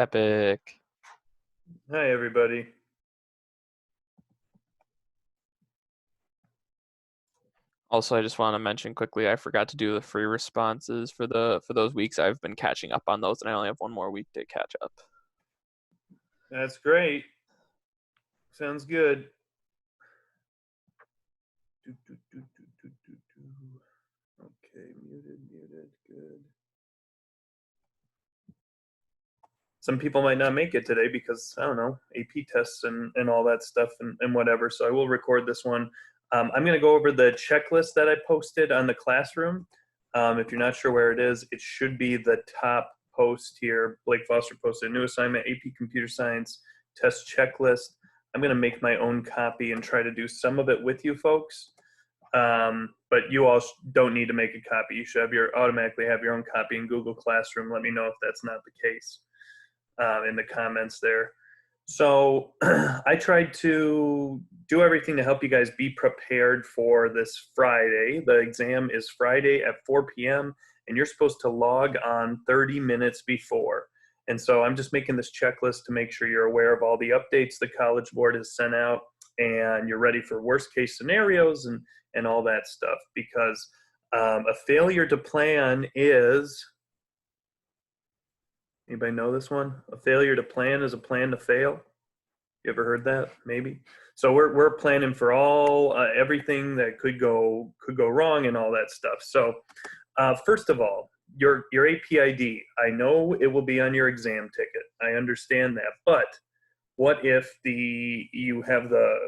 Epic. Hi, everybody. Also, I just want to mention quickly, I forgot to do the free responses for those weeks. I've been catching up on those, and I only have one more week to catch up. That's great. Sounds good. Okay, muted, good. Some people might not make it today because, I don't know, AP tests and all that stuff and whatever. So I will record this one. I'm going to go over the checklist that I posted on the classroom. If you're not sure where it is, it should be the top post here. Blake Foster posted a new assignment, AP Computer Science test checklist. I'm going to make my own copy and try to do some of it with you folks. But you all don't need to make a copy. You should automatically have your own copy in Google Classroom. Let me know if that's not the case in the comments there. So I tried to do everything to help you guys be prepared for this Friday. The exam is Friday at 4 p.m. and you're supposed to log on 30 minutes before. And so I'm just making this checklist to make sure you're aware of all the updates the College Board has sent out and you're ready for worst case scenarios and all that stuff, because a failure to plan is, anybody know this one? A failure to plan is a plan to fail. You ever heard that? Maybe. So we're planning for all everything that could go wrong and all that stuff. So first of all, your APID. I know it will be on your exam ticket. I understand that, but what if you have the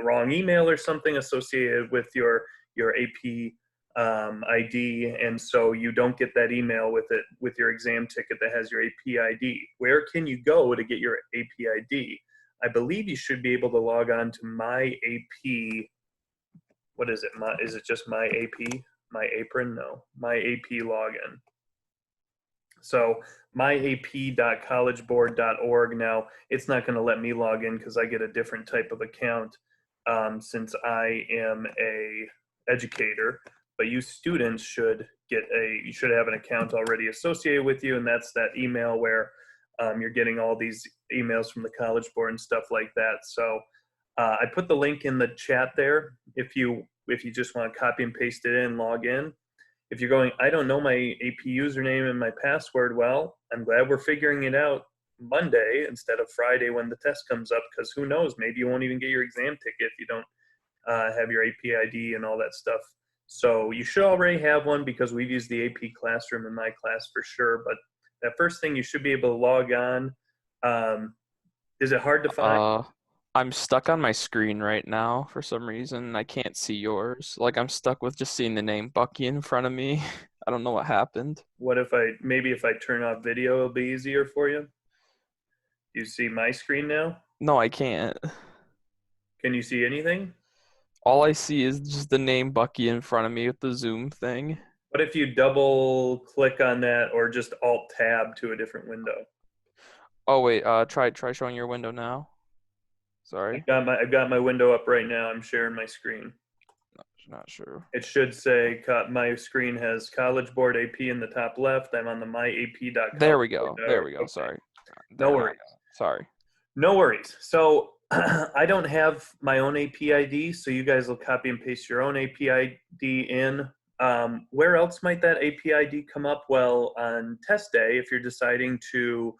wrong email or something associated with your AP ID, and so you don't get that email with your exam ticket that has your AP ID? Where can you go to get your AP ID? I believe you should be able to log on to my AP. What is it? Is it just my AP? My apron? No, my AP login. So myap.collegeboard.org. Now, it's not going to let me log in because I get a different type of account since I am a educator. But you students should you should have an account already associated with you, and that's that email where you're getting all these emails from the College Board and stuff like that. So I put the link in the chat there if you just want to copy and paste it in, log in. If you're going, I don't know my AP username and my password, well, I'm glad we're figuring it out Monday instead of Friday when the test comes up, because who knows, maybe you won't even get your exam ticket if you don't have your AP ID and all that stuff. So you should already have one because we've used the AP Classroom in my class for sure. But that first thing, you should be able to log on. Is it hard to find? I'm stuck on my screen right now for some reason. I can't see yours. Like, I'm stuck with just seeing the name Bucky in front of me. I don't know what happened. What if maybe if I turn off video, it'll be easier for you? You see my screen now? No, I can't. Can you see anything? All I see is just the name Bucky in front of me with the Zoom thing. What if you double click on that or just alt tab to a different window? Oh wait, try showing your window now. Sorry. I've got my window up right now. I'm sharing my screen. Not sure. It should say my screen has College Board AP in the top left. I'm on the myap.com. There we go. Okay. Sorry. No worries. Sorry. No worries. So I don't have my own AP ID, so you guys will copy and paste your own AP ID in. Where else might that AP ID come up? Well, on test day, if you're deciding to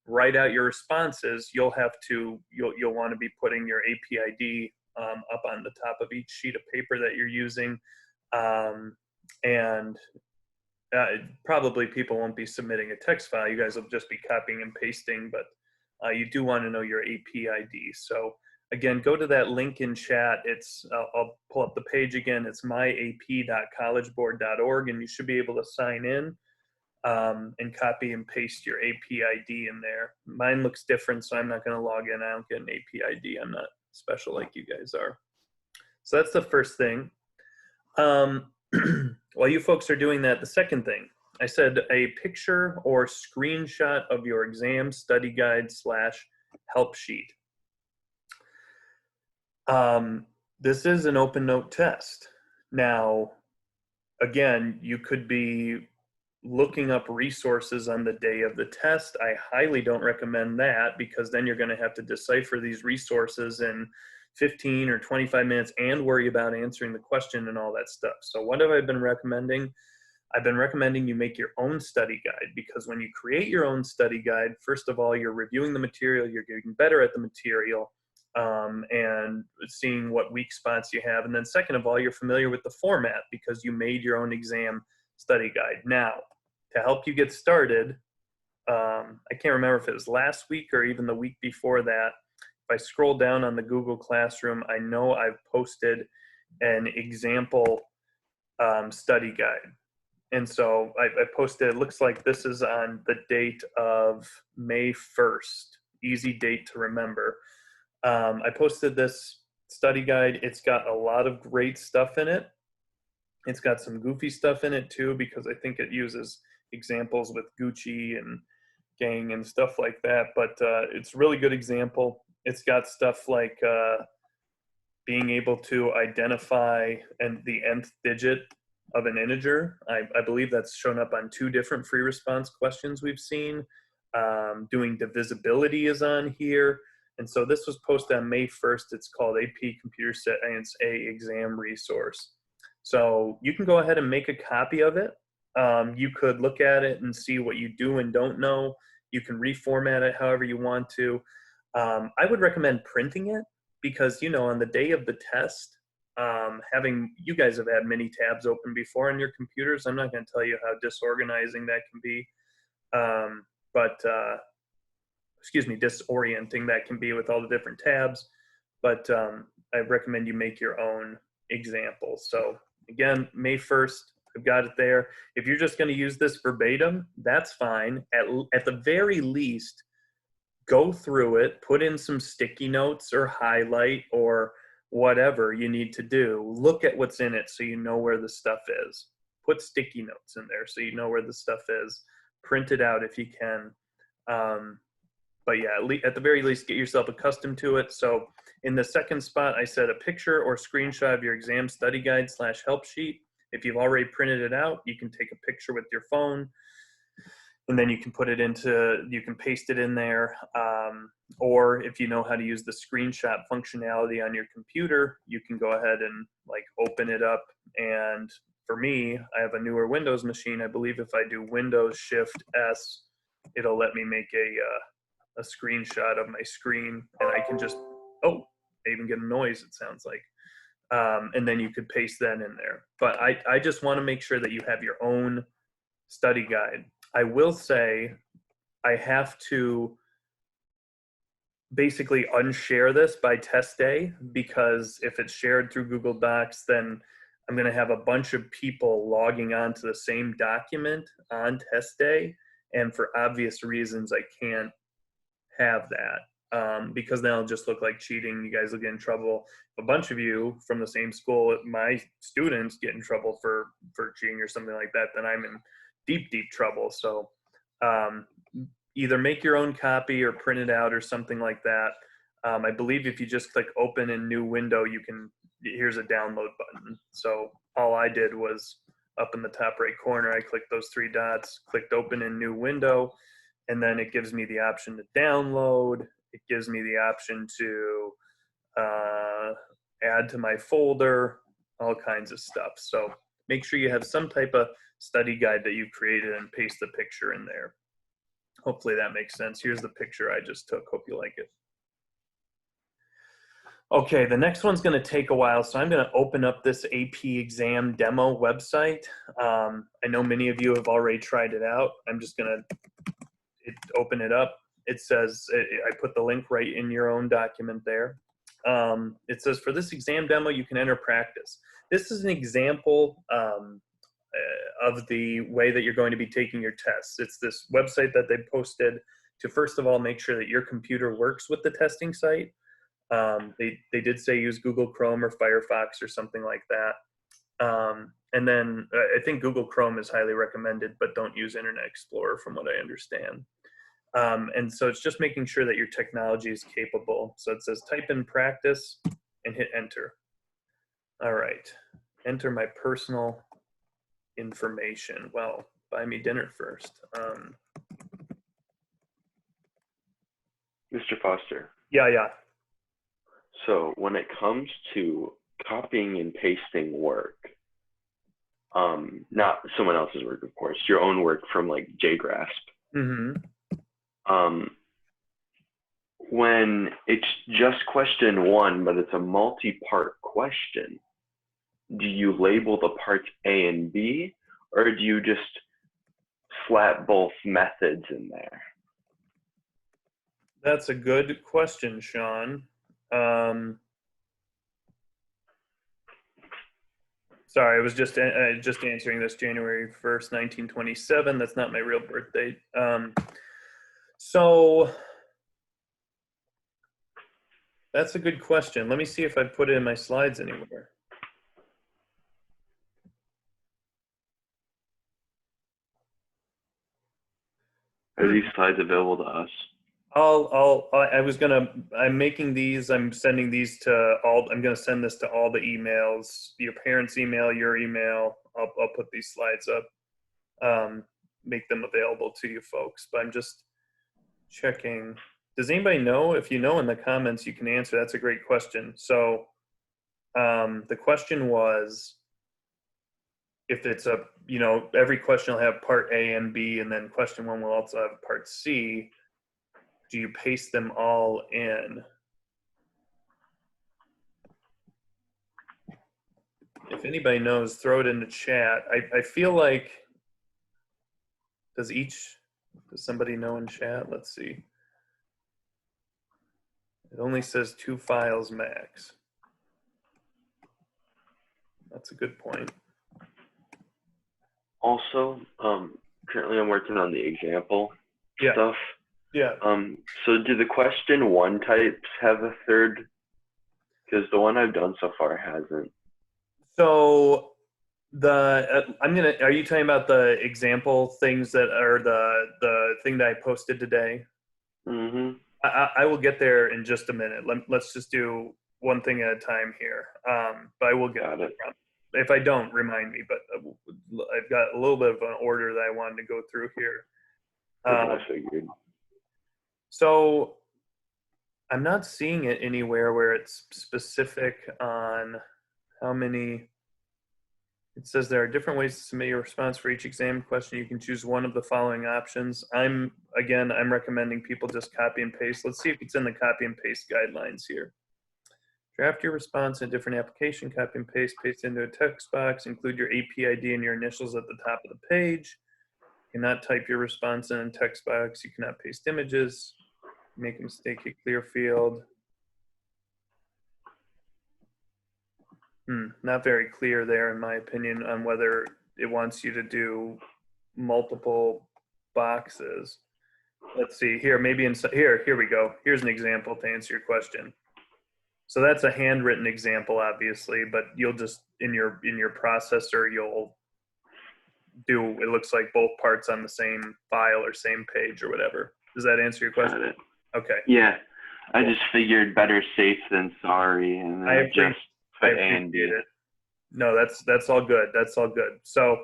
write out your responses, you'll want to be putting your AP ID up on the top of each sheet of paper that you're using. And probably people won't be submitting a text file. You guys will just be copying and pasting, but you do want to know your AP ID. So again, go to that link in chat. I'll pull up the page again. It's myap.collegeboard.org, and you should be able to sign in and copy and paste your AP ID in there. Mine looks different, so I'm not going to log in. I don't get an AP ID. I'm not special like you guys are. So that's the first thing. While you folks are doing that, the second thing, I said a picture or screenshot of your exam study guide / help sheet. This is an open note test. Now, again, you could be looking up resources on the day of the test, I highly don't recommend that, because then you're going to have to decipher these resources in 15 or 25 minutes and worry about answering the question and all that stuff. So what have I been recommending? I've been recommending you make your own study guide, because when you create your own study guide, first of all, you're reviewing the material, you're getting better at the material, and seeing what weak spots you have. And then second of all, you're familiar with the format because you made your own exam study guide. Now, to help you get started, I can't remember if it was last week or even the week before that. If I scroll down on the Google Classroom, I know I've posted an example study guide. And so I posted, it looks like this is on the date of May 1st, easy date to remember. I posted this study guide. It's got a lot of great stuff in it. It's got some goofy stuff in it too, because I think it uses examples with Gucci and gang and stuff like that. But it's a really good example. It's got stuff like being able to identify the nth digit of an integer. I believe that's shown up on 2 different free response questions we've seen. Doing divisibility is on here. And so this was posted on May 1st. It's called AP Computer Science A Exam Resource. So you can go ahead and make a copy of it. You could look at it and see what you do and don't know. You can reformat it however you want to. I would recommend printing it, because, you know, on the day of the test, you guys have had many tabs open before on your computers. I'm not going to tell you how disorganizing that can be. Disorienting that can be with all the different tabs. But I recommend you make your own example. So again, May 1st, I've got it there. If you're just going to use this verbatim, that's fine. At the very least, go through it, put in some sticky notes or highlight or whatever you need to do. Look at what's in it so you know where the stuff is. Put sticky notes in there so you know where the stuff is. Print it out if you can. But yeah, at the very least, get yourself accustomed to it. So in the second spot, I said a picture or screenshot of your exam study guide / help sheet. If you've already printed it out, you can take a picture with your phone, and then you can you can paste it in there. Or if you know how to use the screenshot functionality on your computer, you can go ahead and like open it up. And for me, I have a newer Windows machine. I believe if I do Windows Shift S, it'll let me make a screenshot of my screen, and I can just, I even get a noise, it sounds like. And then you could paste that in there. But I just want to make sure that you have your own study guide. I will say I have to basically unshare this by test day, because if it's shared through Google Docs, then I'm going to have a bunch of people logging on to the same document on test day. And for obvious reasons, I can't have that, because then it'll just look like cheating. You guys will get in trouble. If a bunch of you from the same school, my students, get in trouble for cheating or something like that, then I'm in deep trouble. So either make your own copy or print it out or something like that. I believe if you just click open in new window, here's a download button. So all I did was up in the top right corner, I clicked those 3 dots, clicked open in new window, and then it gives me the option to download. It gives me the option to add to my folder, all kinds of stuff. So make sure you have some type of study guide that you created and paste the picture in there. Hopefully that makes sense. Here's the picture I just took. Hope you like it. Okay, the next one's going to take a while, so I'm going to open up this AP exam demo website. I know many of you have already tried it out. I'm just going to open it up. It says, I put the link right in your own document there. It says, for this exam demo, you can enter practice. This is an example of the way that you're going to be taking your tests. It's this website that they posted to, first of all, make sure that your computer works with the testing site. They did say use Google Chrome or Firefox or something like that. And then I think Google Chrome is highly recommended, but don't use Internet Explorer from what I understand. And so it's just making sure that your technology is capable. So it says type in practice and hit enter. All right, enter my personal information. Well, buy me dinner first. Mr. Foster. Yeah. So when it comes to copying and pasting work, not someone else's work, of course, your own work from like JGrasp. Mm-hmm. When it's just question one, but it's a multi-part question, do you label the parts A and B, or do you just slap both methods in there? That's a good question, Sean. Sorry, I was just answering this January 1st, 1927. That's not my real birth date. So that's a good question. Let me see if I put it in my slides anywhere. Are these slides available to us? I'm making these, I'm sending these to all, I'm going to send this to all the emails, your parents' email, your email. I'll put these slides up, make them available to you folks. But I'm just checking. Does anybody know? If you know in the comments, you can answer. That's a great question. So the question was, if it's a, every question will have part A and B, and then question one will also have part C. Do you paste them all in? If anybody knows, throw it in the chat. I feel like, does somebody know in chat? Let's see. It only says 2 files max. That's a good point. Also, currently I'm working on the example stuff. Yeah. So do the question one types have a third? Because the one I've done so far hasn't. So are you talking about the example things that are the thing that I posted today? Mm-hmm. I will get there in just a minute. Let's just do one thing at a time here. But I will get it. If I don't, remind me. But I've got a little bit of an order that I wanted to go through here. I figured. So I'm not seeing it anywhere where it's specific on how many. It says there are different ways to submit your response for each exam question. You can choose one of the following options. I'm recommending people just copy and paste. Let's see if it's in the copy and paste guidelines here. Draft your response in a different application, copy and paste into a text box, include your AP ID and your initials at the top of the page. You cannot type your response in a text box. You cannot paste images. Make a mistake, hit clear field. Not very clear there, in my opinion, on whether it wants you to do multiple boxes. Let's see here. Maybe here we go. Here's an example to answer your question. So that's a handwritten example, obviously, but you'll just in your processor you'll do. It looks like both parts on the same file or same page or whatever. Does that answer your question? Got it. Okay. Yeah, I just figured better safe than sorry, and then I appreciate it. No, that's all good. That's all good. So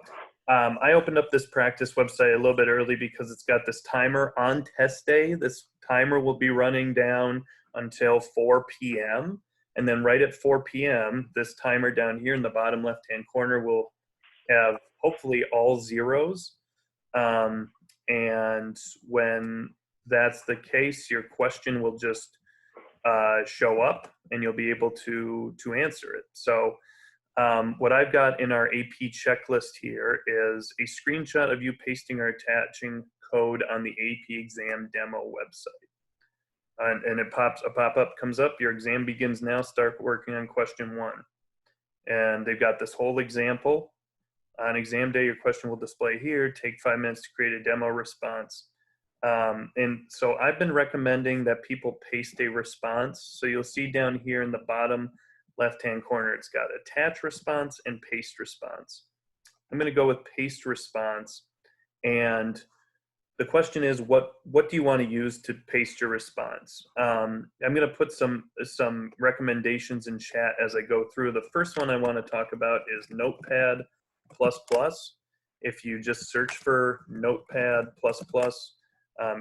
I opened up this practice website a little bit early because it's got this timer on test day. This timer will be running down until 4 p.m. And then right at 4 p.m., this timer down here in the bottom left-hand corner will have hopefully all zeros. And when that's the case, your question will just show up and you'll be able to answer it. So what I've got in our AP checklist here is a screenshot of you pasting or attaching code on the AP exam demo website. And a pop-up comes up, your exam begins now, start working on question one. And they've got this whole example. On exam day, your question will display here, take 5 minutes to create a demo response. And so I've been recommending that people paste a response. So you'll see down here in the bottom left-hand corner, it's got attach response and paste response. I'm going to go with paste response. And the question is, what do you want to use to paste your response? I'm going to put some recommendations in chat as I go through. The first one I want to talk about is Notepad++. if you just search for Notepad++,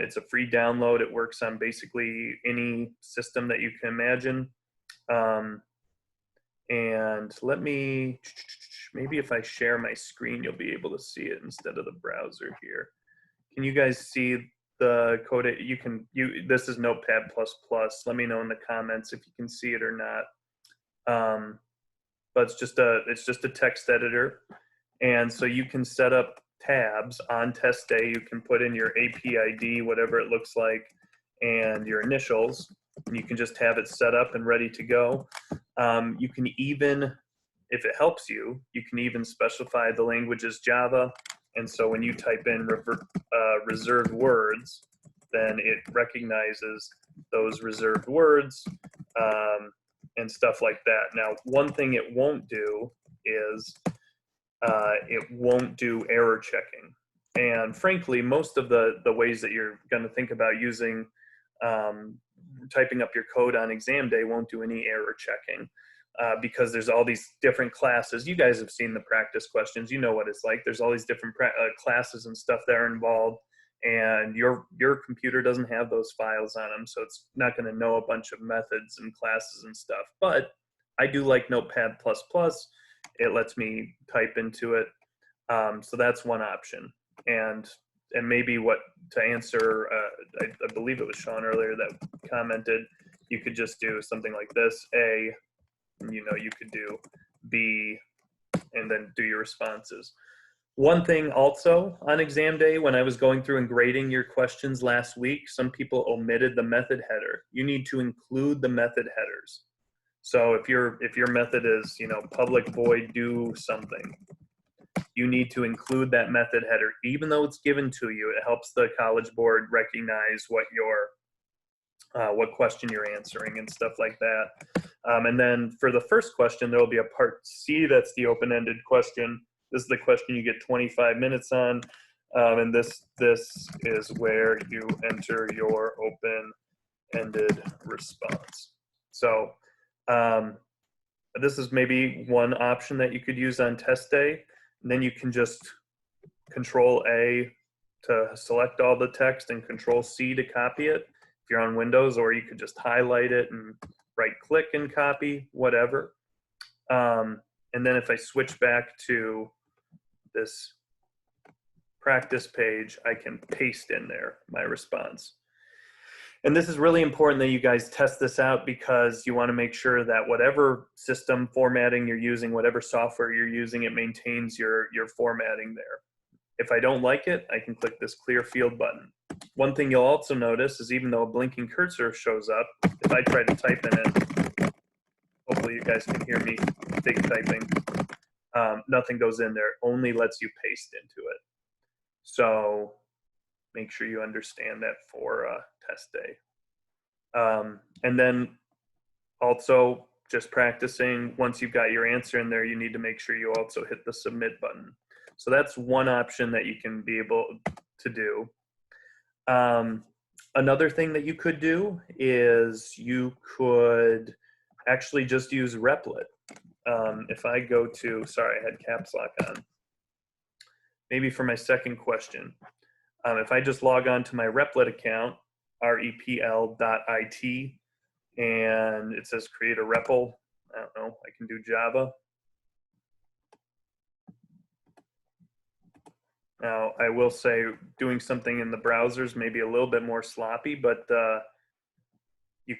it's a free download. It works on basically any system that you can imagine. And let me, maybe if I share my screen, you'll be able to see it instead of the browser here. Can you guys see the code? This is Notepad++. Let me know in the comments if you can see it or not. But it's just a text editor. And so you can set up tabs on test day. You can put in your AP ID, whatever it looks like, and your initials, and you can just have it set up and ready to go. You can even, if it helps you, you can even specify the language as Java. And so when you type in reserved words, then it recognizes those reserved words and stuff like that. Now, one thing it won't do is it won't do error checking. And frankly, most of the ways that you're going to think about using typing up your code on exam day won't do any error checking because there's all these different classes. You guys have seen the practice questions. You know what it's like. There's all these different classes and stuff that are involved, and your computer doesn't have those files on them, so it's not going to know a bunch of methods and classes and stuff. But I do like Notepad++. It lets me type into it. So that's one option. And maybe to answer, I believe it was Sean earlier that commented, you could just do something like this, A, and you could do B, and then do your responses. One thing also on exam day, when I was going through and grading your questions last week, some people omitted the method header. You need to include the method headers. So if your method is, public void do something, you need to include that method header, even though it's given to you. It helps the College Board recognize what question you're answering and stuff like that. And then for the first question, there will be a part C. That's the open-ended question. This is the question you get 25 minutes on. And this is where you enter your open-ended response. So this is maybe one option that you could use on test day. And then you can just Control A to select all the text and Control C to copy it if you're on Windows, or you could just highlight it and right click and copy, whatever. And then if I switch back to this practice page, I can paste in there my response. And this is really important that you guys test this out, because you want to make sure that whatever system formatting you're using, whatever software you're using, it maintains your formatting there. If I don't like it, I can click this clear field button. One thing you'll also notice is even though a blinking cursor shows up, if I try to type in it, hopefully you guys can hear me big typing, nothing goes in there. It only lets you paste into it. So make sure you understand that for test day. And then also just practicing, once you've got your answer in there, you need to make sure you also hit the submit button. So that's one option that you can be able to do. Another thing that you could do is you could actually just use Replit. If I go to, sorry, I had caps lock on. Maybe for my second question, if I just log on to my Replit account, repl.it, and it says create a REPL, I don't know, I can do Java. Now, I will say doing something in the browsers may be a little bit more sloppy, but you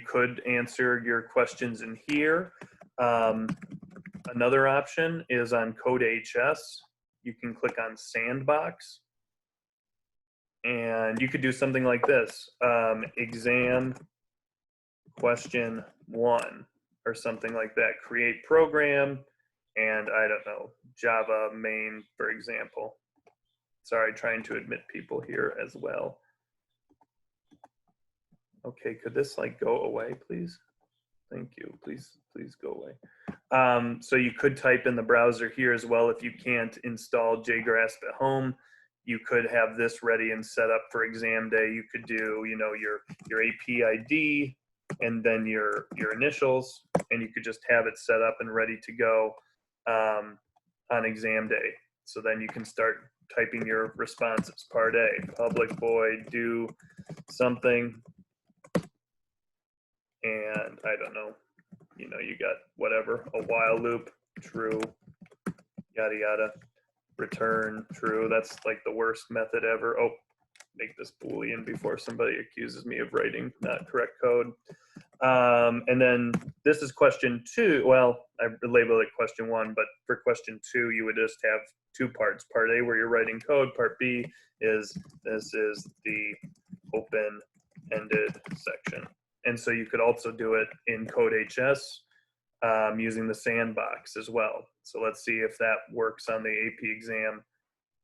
could answer your questions in here. Another option is on CodeHS. You can click on Sandbox, and you could do something like this, exam question 1 or something like that. Create program, and I don't know, Java main, for example. Sorry, trying to admit people here as well. Okay, could this go away, please? Thank you, please go away. So you could type in the browser here as well. If you can't install JGrasp at home, you could have this ready and set up for exam day. You could do, your AP ID and then your initials, and you could just have it set up and ready to go on exam day. So then you can start typing your responses. Part A, public void, do something. And I don't know, you know, you got whatever, a while loop, true, yada, yada, return, true. That's like the worst method ever. Oh, make this Boolean before somebody accuses me of writing not correct code. And then this is question 2. Well, I labeled it question 1, but for question 2, you would just have 2 parts. Part A, where you're writing code. Part B is, this is the open-ended section. And so you could also do it in Code.hs using the sandbox as well. So let's see if that works on the AP exam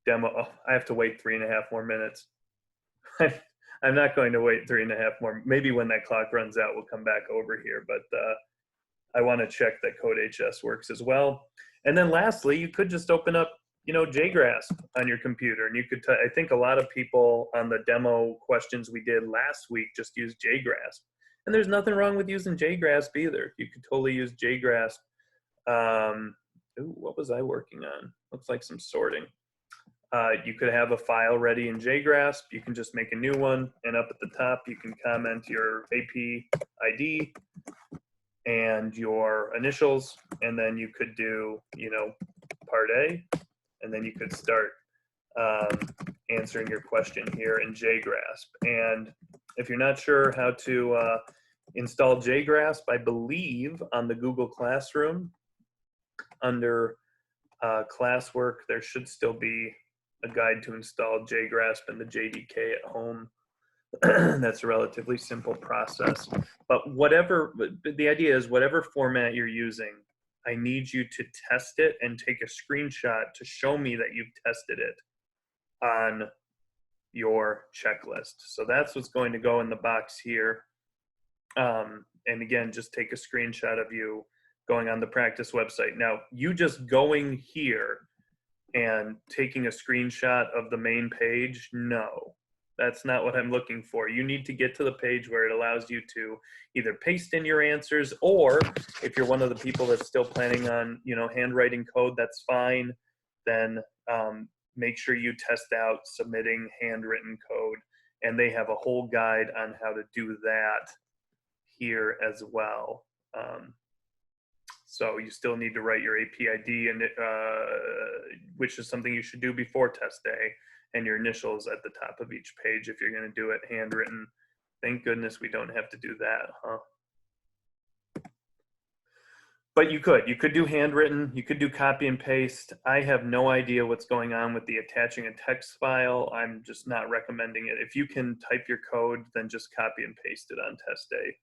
demo. Oh, I have to wait 3.5 more minutes. I'm not going to wait 3.5 more. Maybe when that clock runs out, we'll come back over here. But I want to check that Code.hs works as well. And then lastly, you could just open up, you know, JGrasp on your computer, and you could. I think a lot of people on the demo questions we did last week just used JGrasp, and there's nothing wrong with using JGrasp either. You could totally use JGrasp. Ooh, what was I working on? Looks like some sorting. You could have a file ready in JGrasp. You can just make a new one, and up at the top, you can comment your AP ID and your initials, and then you could do, you know, part A, and then you could start answering your question here in JGrasp. And if you're not sure how to install JGrasp, I believe on the Google Classroom, under classwork, there should still be a guide to install JGrasp and the JDK at home. That's a relatively simple process. But whatever, the idea is whatever format you're using, I need you to test it and take a screenshot to show me that you've tested it on your checklist. So that's what's going to go in the box here. And again, just take a screenshot of you going on the practice website. Now, you just going here and taking a screenshot of the main page, no, that's not what I'm looking for. You need to get to the page where it allows you to either paste in your answers, or if you're one of the people that's still planning on, you know, handwriting code, that's fine. Then make sure you test out submitting handwritten code, and they have a whole guide on how to do that here as well. So you still need to write your AP ID, and which is something you should do before test day, and your initials at the top of each page if you're going to do it handwritten. Thank goodness we don't have to do that, huh? But you could do handwritten, you could do copy and paste. I have no idea what's going on with the attaching a text file. I'm just not recommending it. If you can type your code, then just copy and paste it on test day.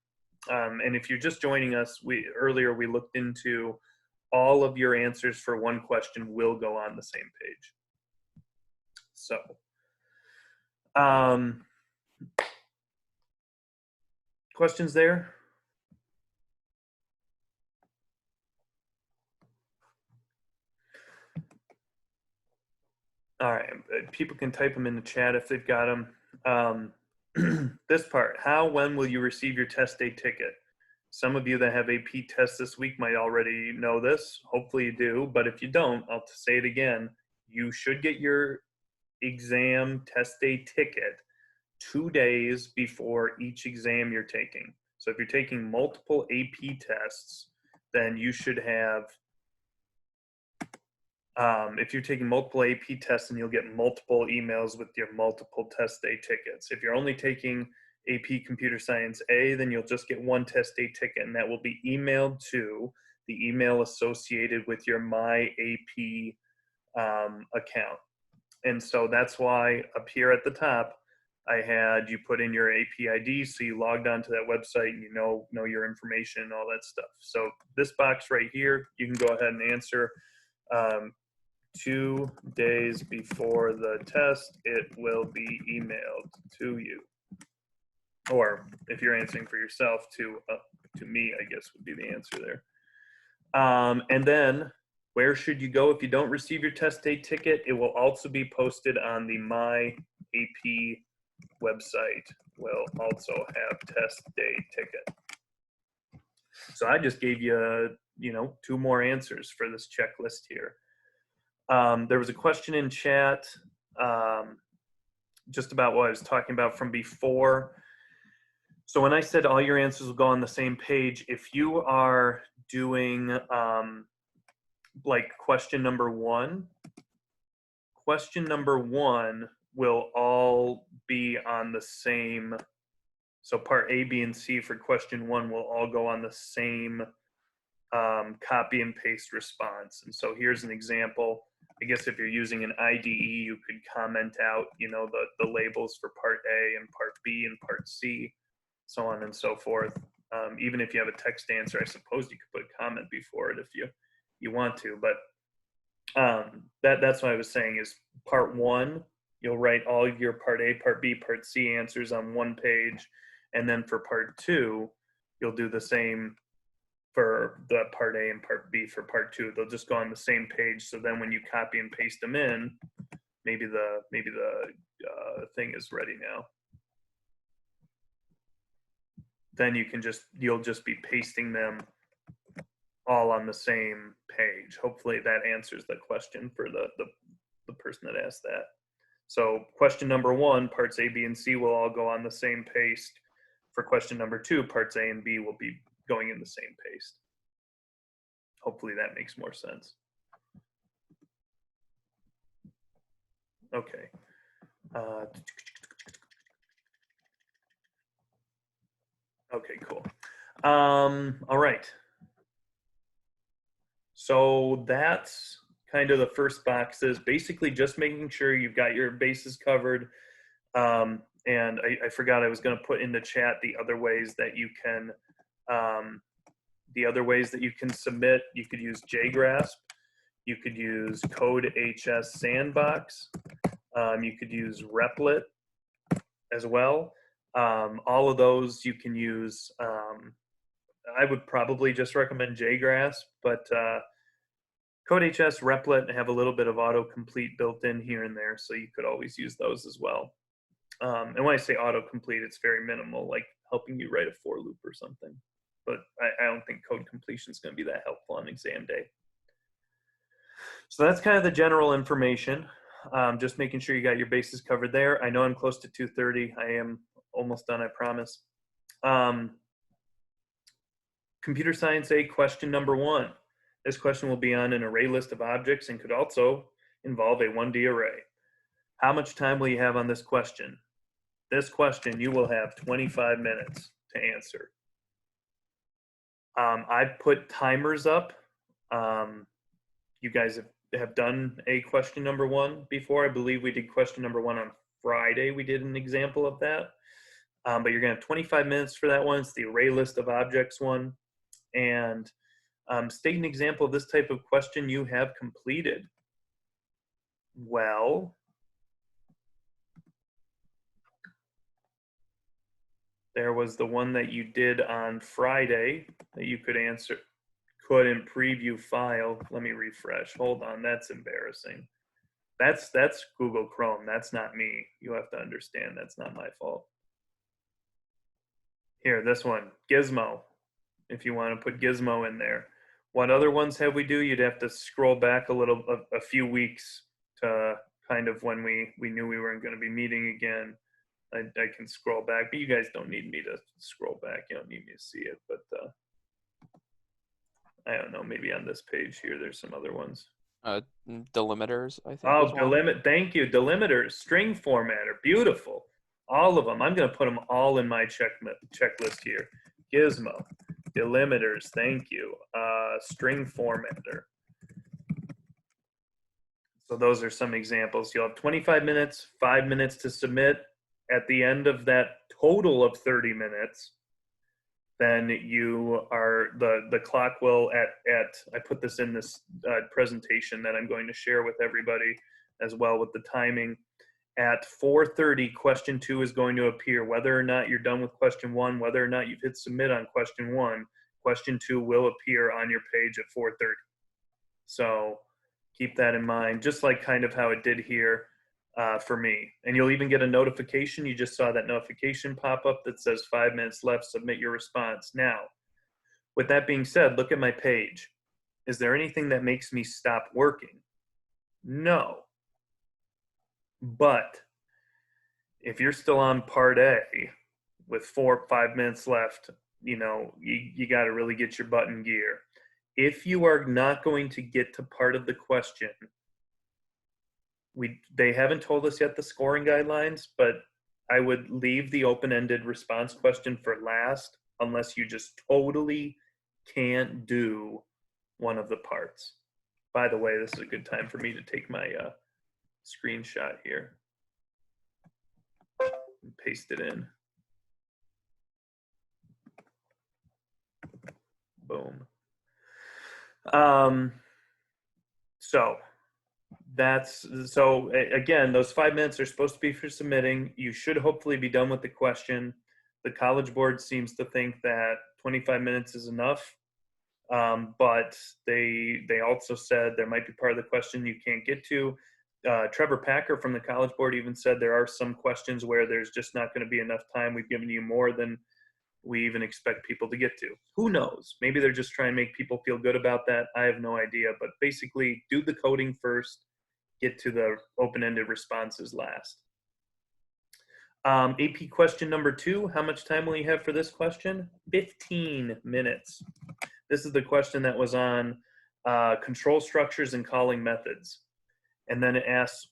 And if you're just joining us, earlier we looked into all of your answers for one question will go on the same page. So, questions there? All right, people can type them in the chat if they've got them. This part, when will you receive your test day ticket? Some of you that have AP tests this week might already know this. Hopefully you do, but if you don't, I'll say it again. You should get your exam test day ticket 2 days before each exam you're taking. So if you're taking multiple AP tests, then you should have, if you're taking multiple AP tests, then you'll get multiple emails with your multiple test day tickets. If you're only taking AP Computer Science A, then you'll just get one test day ticket, and that will be emailed to the email associated with your My AP account. And so that's why up here at the top, I had you put in your AP ID, so you logged onto that website and you know your information and all that stuff. So this box right here, you can go ahead and answer 2 days before the test, it will be emailed to you. Or if you're answering for yourself, to me, I guess would be the answer there. And then where should you go if you don't receive your test day ticket? It will also be posted on the My AP website. Will also have test day ticket. So I just gave you, 2 more answers for this checklist here. There was a question in chat just about what I was talking about from before. So when I said all your answers will go on the same page, if you are doing like question number one will all be on the same. So part A, B, and C for question one will all go on the same copy and paste response. And so here's an example. I guess if you're using an IDE, you could comment out, the labels for part A and part B and part C, so on and so forth. Even if you have a text answer, I suppose you could put a comment before it if you want to. But that's what I was saying is part one, you'll write all of your part A, part B, part C answers on one page. And then for part two, you'll do the same for the part A and part B for part two. They'll just go on the same page. So then when you copy and paste them in, maybe the thing is ready now. Then you'll just be pasting them all on the same page. Hopefully that answers the question for the person that asked that. So question number one, parts A, B, and C will all go on the same paste. For question number two, parts A and B will be going in the same paste. Hopefully that makes more sense. Okay. Okay, cool. All right. So that's kind of the first box, is basically just making sure you've got your bases covered. And I forgot I was going to put in the chat the other ways that you can submit. You could use JGrasp. You could use Code HS Sandbox. You could use Replit as well. All of those you can use. I would probably just recommend JGrasp, but CodeHS, Replit have a little bit of autocomplete built in here and there, so you could always use those as well. And when I say autocomplete, it's very minimal, like helping you write a for loop or something. But I don't think code completion is going to be that helpful on exam day. So that's kind of the general information. Just making sure you got your bases covered there. I know I'm close to 2:30. I am almost done, I promise. Computer Science A, question number one. This question will be on an array list of objects and could also involve a 1D array. How much time will you have on this question? This question, you will have 25 minutes to answer. I've put timers up. You guys have done a question number one before. I believe we did question number one on Friday. We did an example of that. But you're going to have 25 minutes for that one. It's the array list of objects one. And state an example of this type of question you have completed. Well, there was the one that you did on Friday that you could answer, could in preview file. Let me refresh. Hold on, that's embarrassing. That's Google Chrome. That's not me. You have to understand that's not my fault. Here, this one, Gizmo. If you want to put Gizmo in there. What other ones have we do? You'd have to scroll back a few weeks to kind of when we knew we weren't going to be meeting again. I can scroll back, but you guys don't need me to scroll back. You don't need me to see it, but I don't know. Maybe on this page here, there's some other ones. Delimiters, I think. Oh, thank you. Delimiters, string formatter, beautiful. All of them. I'm going to put them all in my checklist here. Gizmo, delimiters, thank you. String formatter. So those are some examples. You'll have 25 minutes, 5 minutes to submit. At the end of that total of 30 minutes, then you are, the clock will I put this in this presentation that I'm going to share with everybody as well with the timing. At 4:30, question two is going to appear. Whether or not you're done with question one, whether or not you've hit submit on question one, question two will appear on your page at 4:30. So keep that in mind, just like kind of how it did here for me. And you'll even get a notification. You just saw that notification pop up that says 5 minutes left, submit your response. Now, with that being said, look at my page. Is there anything that makes me stop working? No. But if you're still on part A with 4 or 5 minutes left, you got to really get your butt in gear. If you are not going to get to part of the question, they haven't told us yet the scoring guidelines, but I would leave the open-ended response question for last unless you just totally can't do one of the parts. By the way, this is a good time for me to take my screenshot here and paste it in. Boom. So again, those 5 minutes are supposed to be for submitting. You should hopefully be done with the question. The College Board seems to think that 25 minutes is enough, but they also said there might be part of the question you can't get to. Trevor Packer from the College Board even said there are some questions where there's just not going to be enough time. We've given you more than we even expect people to get to. Who knows? Maybe they're just trying to make people feel good about that. I have no idea. But basically, do the coding first, get to the open-ended responses last. AP question number 2, how much time will you have for this question? 15 minutes. This is the question that was on control structures and calling methods. And then it asks,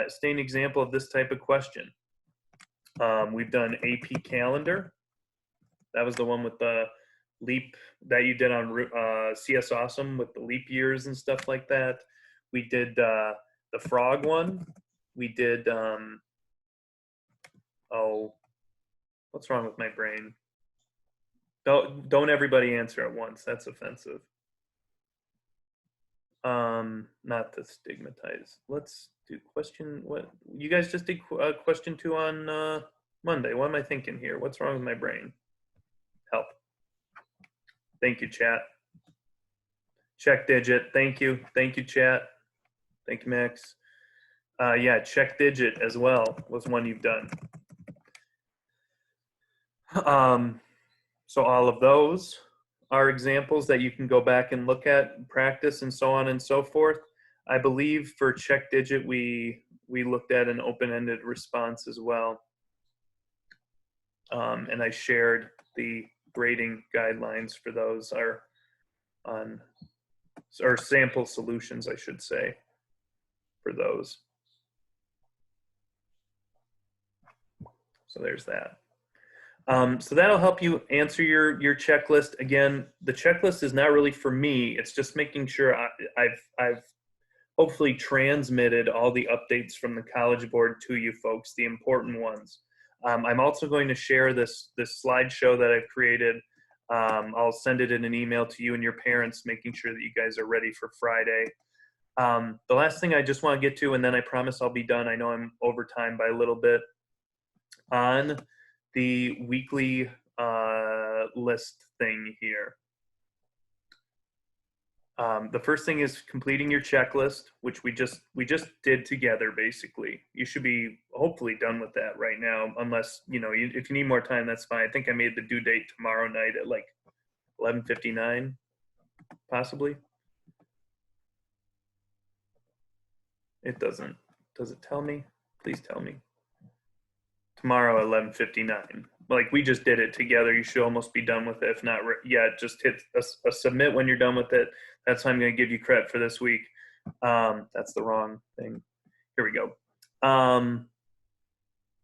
state an example of this type of question. We've done AP calendar. That was the one with the leap that you did on CS Awesome with the leap years and stuff like that. We did the frog one. We did, what's wrong with my brain? Don't everybody answer at once. That's offensive. Not to stigmatize. Let's do question, what? You guys just did question 2 on Monday. What am I thinking here? What's wrong with my brain? Help. Thank you, chat. Check digit. Thank you. Thank you, chat. Thank you, Max. Yeah, check digit as well was one you've done. So all of those are examples that you can go back and look at, practice, and so on and so forth. I believe for check digit, we looked at an open-ended response as well. And I shared the grading guidelines for those are on, or sample solutions, I should say, for those. So there's that. So that'll help you answer your checklist. Again, the checklist is not really for me. It's just making sure I've hopefully transmitted all the updates from the College Board to you folks, the important ones. I'm also going to share this slideshow that I've created. I'll send it in an email to you and your parents, making sure that you guys are ready for Friday. The last thing I just want to get to, and then I promise I'll be done. I know I'm over time by a little bit. On the weekly list thing here. The first thing is completing your checklist, which we just did together. Basically, you should be hopefully done with that right now, unless if you need more time, that's fine. I think I made the due date tomorrow night at like 11:59, possibly. It doesn't. Does it tell me? Please tell me. Tomorrow 11:59. Like we just did it together. You should almost be done with it. If not, just hit a submit when you're done with it. That's how I'm going to give you credit for this week. That's the wrong thing. Here we go.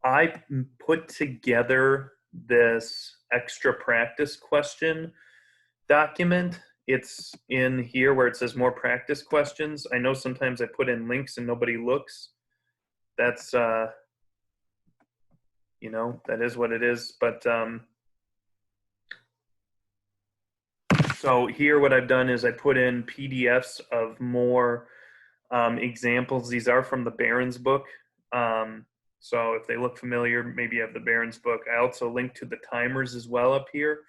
I put together this extra practice question document. It's in here where it says more practice questions. I know sometimes I put in links and nobody looks. That's that is what it is. But so here what I've done is I put in PDFs of more examples. These are from the Barron's book. So if they look familiar, maybe you have the Barron's book. I also linked to the timers as well up here.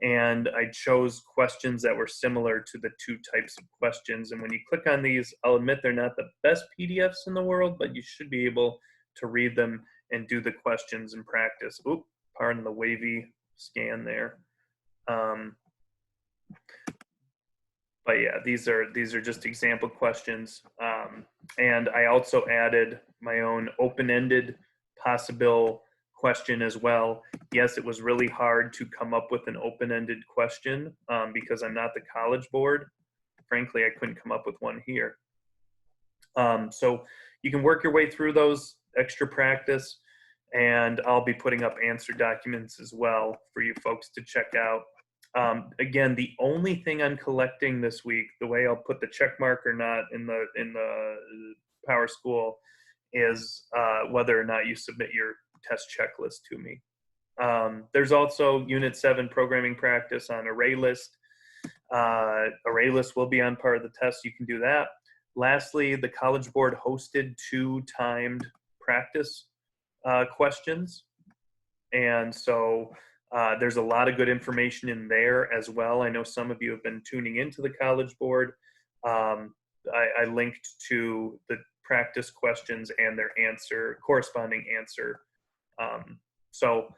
And I chose questions that were similar to the 2 types of questions. And when you click on these, I'll admit they're not the best PDFs in the world, but you should be able to read them and do the questions in practice. Oop, pardon the wavy scan there. But yeah, these are just example questions. And I also added my own open-ended possible question as well. Yes, it was really hard to come up with an open-ended question because I'm not the College Board. Frankly, I couldn't come up with one here. So you can work your way through those, extra practice, and I'll be putting up answer documents as well for you folks to check out. Again, the only thing I'm collecting this week, the way I'll put the check mark or not in the Power School, is whether or not you submit your test checklist to me. There's also Unit 7 programming practice on ArrayList. ArrayList will be on part of the test. You can do that. Lastly, the College Board hosted 2 timed practice questions. And so there's a lot of good information in there as well. I know some of you have been tuning into the College Board. I linked to the practice questions and their corresponding answer. So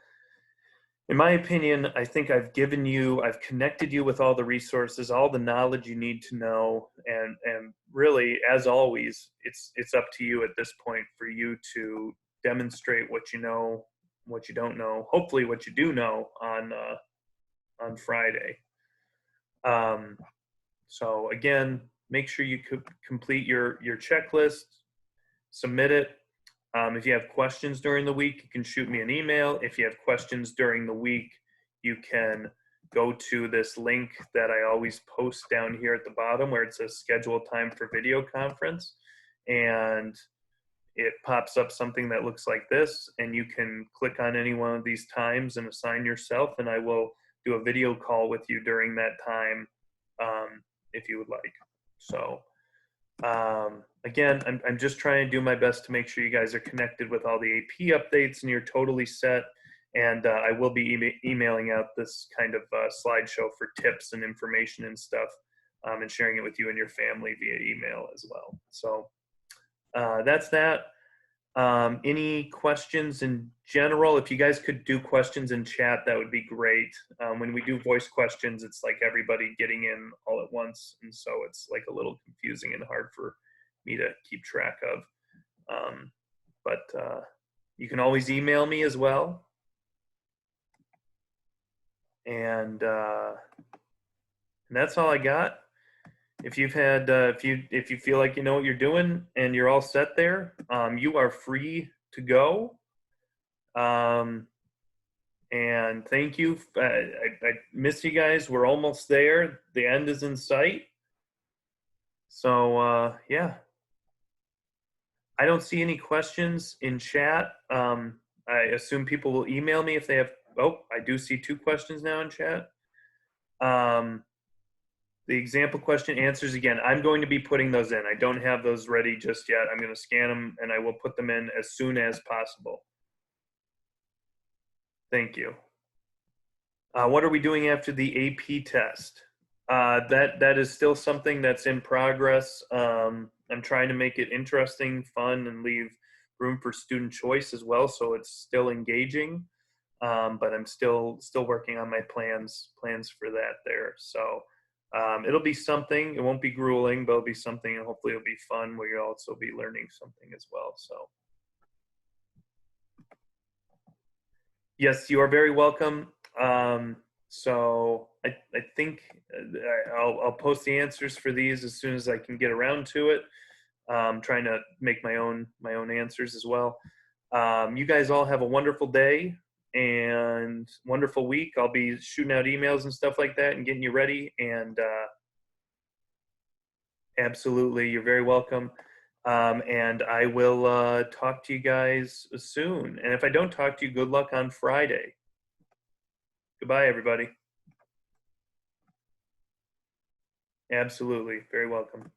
in my opinion, I think I've connected you with all the resources, all the knowledge you need to know. And really, as always, it's up to you at this point for you to demonstrate what you know, what you don't know, hopefully what you do know on Friday. So again, make sure you complete your checklist, submit it. If you have questions during the week, you can shoot me an email. If you have questions during the week, you can go to this link that I always post down here at the bottom where it says schedule time for video conference. And it pops up something that looks like this, and you can click on any one of these times and assign yourself, and I will do a video call with you during that time if you would like. So again, I'm just trying to do my best to make sure you guys are connected with all the AP updates and you're totally set. And I will be emailing out this kind of slideshow for tips and information and stuff and sharing it with you and your family via email as well. So that's that. Any questions in general? If you guys could do questions in chat, that would be great. When we do voice questions, it's like everybody getting in all at once. And so it's like a little confusing and hard for me to keep track of. But you can always email me as well. And that's all I got. If you've had, if you feel like you know what you're doing and you're all set there, you are free to go. And thank you. I miss you guys. We're almost there. The end is in sight. So yeah, I don't see any questions in chat. I assume people will email me if they have. Oh, I do see 2 questions now in chat. The example question answers, again, I'm going to be putting those in. I don't have those ready just yet. I'm going to scan them and I will put them in as soon as possible. Thank you. What are we doing after the AP test? That is still something that's in progress. I'm trying to make it interesting, fun, and leave room for student choice as well, so it's still engaging. But I'm still working on my plans for that there. So it'll be something. It won't be grueling, but it'll be something, and hopefully it'll be fun where you'll also be learning something as well. So yes, you are very welcome. So I think I'll post the answers for these as soon as I can get around to it. Trying to make my own answers as well. You guys all have a wonderful day and wonderful week. I'll be shooting out emails and stuff like that and getting you ready. And absolutely, you're very welcome. And I will talk to you guys soon. And if I don't talk to you, good luck on Friday. Goodbye, everybody. Absolutely, very welcome.